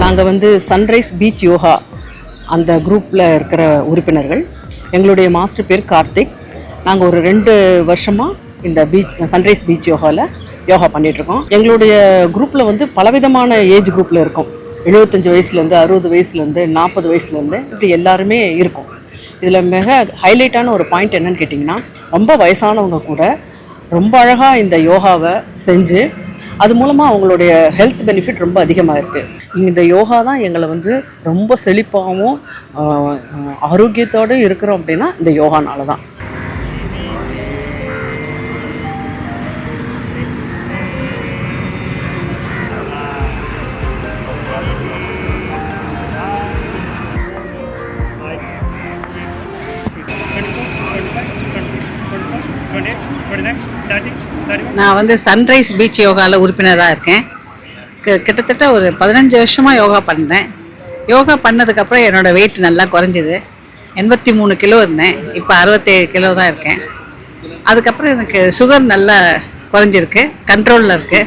நாங்கள் வந்து sunrise beach yoga அந்த குரூப்பில் இருக்கிற உறுப்பினர்கள். எங்களுடைய மாஸ்டர் பேர் கார்த்திக். நாங்கள் ஒரு 2 வருஷமாக இந்த சன்ரைஸ் பீச் யோகாவில் யோகா பண்ணிகிட்ருக்கோம். எங்களுடைய குரூப்பில் வந்து பலவிதமான ஏஜ் குரூப்பில் இருக்கும். 75 வயசுலேருந்து 60 வயசுலேருந்து 40 வயசுலேருந்து இப்படி எல்லாருமே இருக்கும். இதில் மிக ஹைலைட்டான ஒரு பாயிண்ட் என்னன்னு கேட்டிங்கன்னா, ரொம்ப வயசானவங்க கூட ரொம்ப அழகாக இந்த யோகாவை செஞ்சு அது மூலமாக அவங்களுடைய ஹெல்த் பெனிஃபிட் ரொம்ப அதிகமாக இருக்குது. இந்த யோகா தான் எங்களை வந்து ரொம்ப செழிப்பாகவும் ஆரோக்கியத்தோடு இருக்கிறோம் அப்படின்னா இந்த யோகானால தான். நான் வந்து சன்ரைஸ் பீச் யோகாவில் உறுப்பினராக இருக்கேன். கிட்டத்தட்ட ஒரு 15 வருஷமாக யோகா பண்ணுறேன். யோகா பண்ணதுக்கப்புறம் என்னோடய வெயிட் நல்லா குறைஞ்சிது. 83 கிலோ இருந்தேன், இப்போ 67 கிலோ தான் இருக்கேன். அதுக்கப்புறம் எனக்கு சுகர் நல்லா குறைஞ்சிருக்கு, கண்ட்ரோலில் இருக்குது.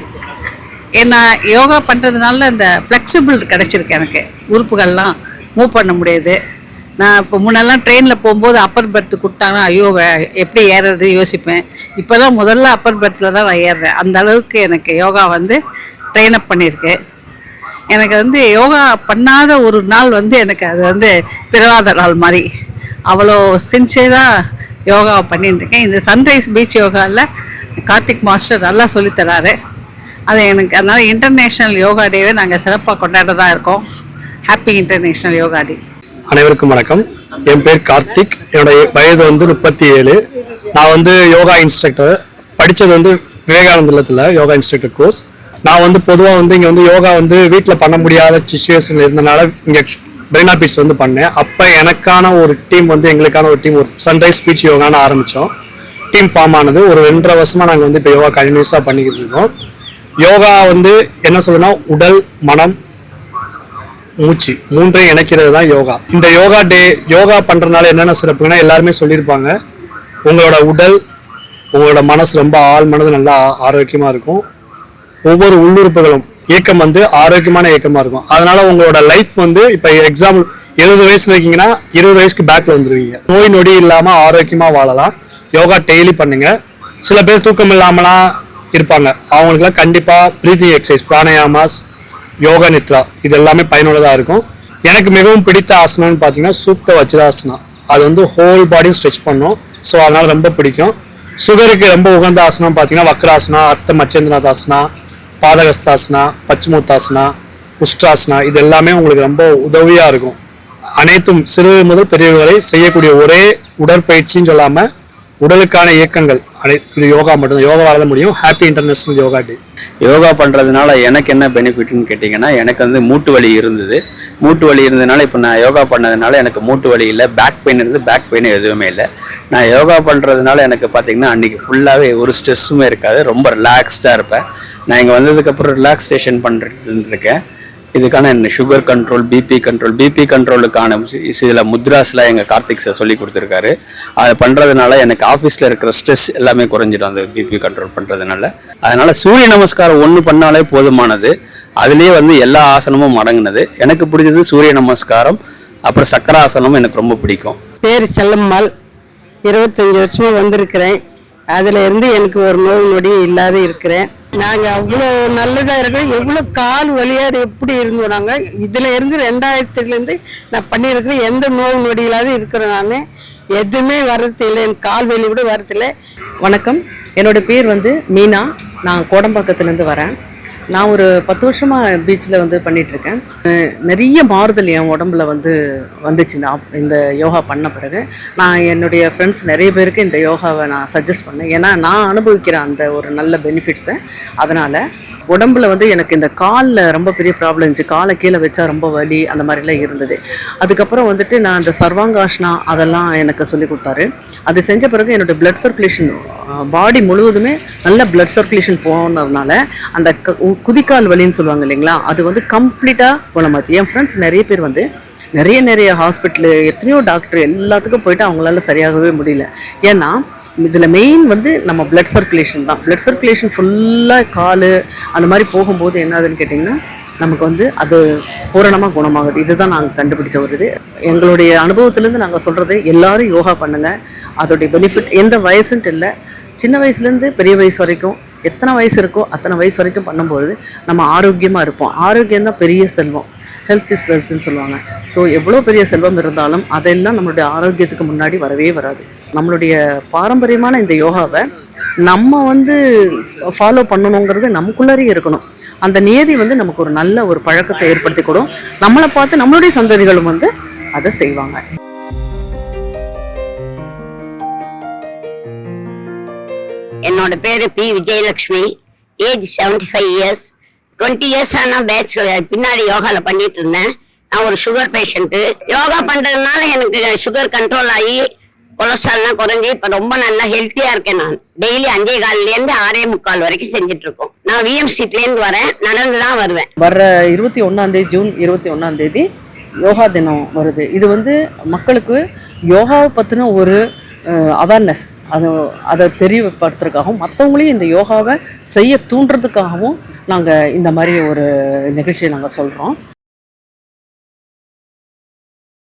ஏன்னா யோகா பண்ணுறதுனால இந்த ஃப்ளெக்சிபிள் கிடச்சிருக்கு. எனக்கு உறுப்புகள்லாம் மூவ் பண்ண முடியுது. நான் இப்போ முன்னெல்லாம் ட்ரெயினில் போகும்போது அப்பர் பர்த்து கொடுத்தாங்கன்னா ஐயோ எப்படி ஏறுறது யோசிப்பேன். இப்போ தான் முதல்ல அப்பர் பர்த்தில் தான் நான் ஏறுறேன். அந்த அளவுக்கு எனக்கு யோகா வந்து ட்ரெயின் அப் பண்ணியிருக்கு. எனக்கு வந்து யோகா பண்ணாத ஒரு நாள் வந்து எனக்கு அது வந்து பிறவாத நாள் மாதிரி. அவ்வளோ சின்சியராக யோகாவை பண்ணிட்டுருக்கேன். இந்த சன்ரைஸ் பீச் யோகாவில் கார்த்திக் மாஸ்டர் நல்லா சொல்லித்தராரு. அது எனக்கு அதனால் இன்டர்நேஷ்னல் யோகா டேவை நாங்கள் சிறப்பாக கொண்டாடுறதா இருக்கோம். ஹாப்பி இன்டர்நேஷ்னல் யோகா டே. அனைவருக்கும் வணக்கம். என் பேர் கார்த்திக். என்னுடைய வயது வந்து 37. நான் வந்து யோகா இன்ஸ்ட்ரக்டர். படித்தது வந்து விவேகானந்த இல்லத்தில் யோகா இன்ஸ்ட்ரக்டர் கோர்ஸ். நான் வந்து பொதுவாக வந்து இங்கே வந்து யோகா வந்து வீட்டில் பண்ண முடியாத சிச்சுவேஷன் இருந்தனால இங்கே பிரெயினா பீச் வந்து பண்ணேன். அப்போ எனக்கான ஒரு டீம் வந்து எங்களுக்கான ஒரு டீம் ஒரு சன்ரைஸ் பீச் யோகான்னு ஆரம்பித்தோம். டீம் ஃபார்ம் ஆனது ஒரு 2.5 வருஷமாக நாங்கள் வந்து இப்போ யோகா கண்டினியூஸாக பண்ணிக்கிட்டு இருக்கோம். யோகா வந்து என்ன சொல்லணும்னா உடல், மனம், மூச்சு 3ஐயும் இணைக்கிறது தான் யோகா. இந்த யோகா பண்ணுறதுனால என்னென்ன சிறப்புங்கன்னா எல்லாருமே சொல்லியிருப்பாங்க, உங்களோட உடல், உங்களோட மனசு ரொம்ப மனது நல்லா ஆரோக்கியமாக இருக்கும். ஒவ்வொரு உள்ளுறுப்புகளும் இயக்கம் வந்து ஆரோக்கியமான இயக்கமாக இருக்கும். அதனால உங்களோட லைஃப் வந்து இப்போ எக்ஸாம்பிள் 70 வயசுல இருக்கீங்கன்னா 20 வயசுக்கு பேக்கில் வந்துடுவீங்க. நோய் நொடி இல்லாமல் ஆரோக்கியமாக வாழலாம். யோகா டெய்லி பண்ணுங்க. சில பேர் தூக்கம் இல்லாமலாம் இருப்பாங்க, அவங்களுக்குலாம் கண்டிப்பாக ப்ரீத்திங் எக்ஸசைஸ், பிராணாயாமாஸ், யோகா நித்ரா இது எல்லாமே பயனுள்ளதாக இருக்கும். எனக்கு மிகவும் பிடித்த ஆசனம்னு பார்த்தீங்கன்னா சூக்த வஜ்ராசனா. அது வந்து ஹோல் பாடியும் ஸ்ட்ரெச் பண்ணும். ஸோ அதனால் ரொம்ப பிடிக்கும். சுகருக்கு ரொம்ப உகந்த ஆசனம் பார்த்தீங்கன்னா வக்ராசனா, அர்த்த மச்சேந்திரநாதாசனா, பாதகஸ்தாசனா, பச்சுமுத்தாசனா, உஷ்ட்ராசனா இது எல்லாமே உங்களுக்கு ரொம்ப உதவியாக இருக்கும். அனைத்தும் சிறு முதல் பெரியவர் வரை செய்யக்கூடிய ஒரே உடற்பயிற்சின்னு சொல்லாமல் உடலுக்கான இயக்கங்கள் இது யோகா மட்டும்தான். யோகாவால் தான் முடியும். ஹாப்பி இன்டர்நேஷ்னல் யோகா டே. யோகா பண்ணுறதுனால எனக்கு என்ன பெனிஃபிட்னு கேட்டிங்கன்னா, எனக்கு வந்து மூட்டு வலி இருந்தது. மூட்டு வலி இருந்ததுனால இப்போ நான் யோகா பண்ணதுனால எனக்கு மூட்டு வலி இல்லை. பேக் பெயின் இருந்து பேக் பெயின் எதுவுமே இல்லை. நான் யோகா பண்ணுறதுனால எனக்கு பார்த்திங்கன்னா அன்றைக்கி ஃபுல்லாகவே ஒரு ஸ்ட்ரெஸ்ஸுமே இருக்காது. ரொம்ப ரிலாக்ஸ்டாக இருப்பேன். நான் இங்கே வந்ததுக்கப்புறம் ரிலாக்ஸேஷன் பண்ணிருக்கேன். இதுக்கான சுகர் கண்ட்ரோல், பிபி கண்ட்ரோலுக்கான இதில் முத்ராஸ்லாம் எங்கள் கார்த்திக் சார் சொல்லி கொடுத்துருக்காரு. அதை பண்ணுறதுனால எனக்கு ஆஃபீஸில் இருக்கிற ஸ்ட்ரெஸ் எல்லாமே குறைஞ்சிடும் அந்த பிபி கண்ட்ரோல் பண்ணுறதுனால. அதனால் சூரிய நமஸ்காரம் 1 பண்ணாலே போதுமானது. அதுலேயே வந்து எல்லா ஆசனமும் அடங்குனது. எனக்கு பிடிச்சது சூரிய நமஸ்காரம், அப்புறம் சக்கராசனமும் எனக்கு ரொம்ப பிடிக்கும். பேர் செல்லம்மாள். 25 வருஷமாக வந்திருக்கிறேன். அதில் இருந்து எனக்கு ஒரு நோய் நொடி இல்லாத இருக்கிறேன். நாங்கள் அவ்வளோ நல்லதாக இருக்கோம். எவ்வளோ கால் வழியாக எப்படி இருந்தோம். நாங்கள் இதில் இருந்து 2000 நான் பண்ணியிருக்கிறேன். எந்த நோய் நொடியிலாத இருக்கிறேன். நான் எதுவுமே வரதில்லை, என் கால் வலி கூட வரதில்லை. வணக்கம், என்னோடய பேர் வந்து மீனா. நான் கோடம்பாக்கத்துலேருந்து வரேன். நான் ஒரு 10 வருஷமாக பீச்சில் வந்து பண்ணிகிட்ருக்கேன். நிறைய மாறுதல் என் உடம்புல வந்து வந்துச்சு இந்த யோகா பண்ண பிறகு. நான் என்னுடைய ஃப்ரெண்ட்ஸ் நிறைய பேருக்கு இந்த யோகாவை நான் சஜஸ்ட் பண்ணேன். ஏன்னா நான் அனுபவிக்கிறேன் அந்த ஒரு நல்ல பெனிஃபிட்ஸை. அதனால் உடம்புல வந்து எனக்கு இந்த காலில் ரொம்ப பெரிய ப்ராப்ளம் இருந்துச்சு. காலை கீழே வச்சா ரொம்ப வலி அந்த மாதிரிலாம் இருந்தது. அதுக்கப்புறம் வந்துட்டு நான் அந்த சர்வாங்காஷ்னா அதெல்லாம் எனக்கு சொல்லி கொடுத்தாரு. அது செஞ்ச பிறகு என்னோடய பிளட் சர்க்குலேஷன் பாடி முழுவதுமே நல்ல பிளட் சர்க்குலேஷன் போனதுனால அந்த குதிக்கால் வலின்னு சொல்லுவாங்க இல்லைங்களா, அது வந்து கம்ப்ளீட்டாக குணமாச்சு. என் ஃப்ரெண்ட்ஸ் நிறைய பேர் வந்து நிறைய ஹாஸ்பிட்டலு எத்தனையோ டாக்டர் எல்லாத்துக்கும் போயிட்டு அவங்களால சரியாகவே முடியல. ஏன்னா இதில் மெயின் வந்து நம்ம பிளட் சர்க்குலேஷன் தான். பிளட் சர்க்குலேஷன் ஃபுல்லாக கால் அந்த மாதிரி போகும்போது என்னதுன்னு கேட்டிங்கன்னா நமக்கு வந்து அது பூரணமாக குணமாகுது. இதுதான் நாங்கள் கண்டுபிடிச்ச ஒரு இது. எங்களுடைய அனுபவத்துலேருந்து நாங்கள் சொல்கிறது, எல்லோரும் யோகா பண்ணுங்கள். அதோடைய பெனிஃபிட் எந்த வயசுன்ட்டு இல்லை, சின்ன வயசுலேருந்து பெரிய வயசு வரைக்கும் எத்தனை வயசு இருக்கோ அத்தனை வயசு வரைக்கும் பண்ணும்போது நம்ம ஆரோக்கியமாக இருப்போம். ஆரோக்கியம் தான் பெரிய செல்வம். ஹெல்த் இஸ் வெல்த்னு சொல்லுவாங்க. ஸோ எவ்வளோ பெரிய செல்வம் இருந்தாலும் அதெல்லாம் நம்மளுடைய ஆரோக்கியத்துக்கு முன்னாடி வரவே வராது. நம்மளுடைய பாரம்பரியமான இந்த யோகாவை நம்ம வந்து ஃபாலோ பண்ணணுங்கிறது நமக்குள்ளாரியே இருக்கணும். அந்த நியதி வந்து நமக்கு ஒரு நல்ல ஒரு பழக்கத்தை ஏற்படுத்தி கொடுக்கும். நம்மளை பார்த்து நம்மளுடைய சந்ததிகளும் வந்து அதை செய்வாங்க. என்னோட பேரு P Vijayalakshmi. Age 75 years. 20 years ஆனால் பேட்ச் பின்னாடி யோகாவில் பண்ணிட்டு இருந்தேன். நான் ஒரு சுகர் பேஷண்ட்டு. யோகா பண்ணுறதுனால எனக்கு சுகர் கண்ட்ரோல் ஆகி கொலஸ்ட்ரால்லாம் குறைஞ்சி இப்போ ரொம்ப நல்லா ஹெல்த்தியாக இருக்கேன். நான் டெய்லி 5:15 6:45 வரைக்கும் செஞ்சுட்டு இருக்கோம். நான் விஎம் ஸ்ட்ரீட்லேருந்து வரேன், நடந்து தான் வருவேன். வர்ற 21ஆம் தேதி, ஜூன் 21ஆம் தேதி யோகா தினம் வருது. இது வந்து மக்களுக்கு யோகாவை பற்றின ஒரு அவேர்னஸ், அதை தெரியப்படுத்துறதுக்காகவும் மற்றவங்களையும் இந்த யோகாவை செய்ய தூண்டுறதுக்காகவும் நாங்கள் இந்த மாதிரி ஒரு நிகழ்ச்சியை நாங்கள் சொல்கிறோம்.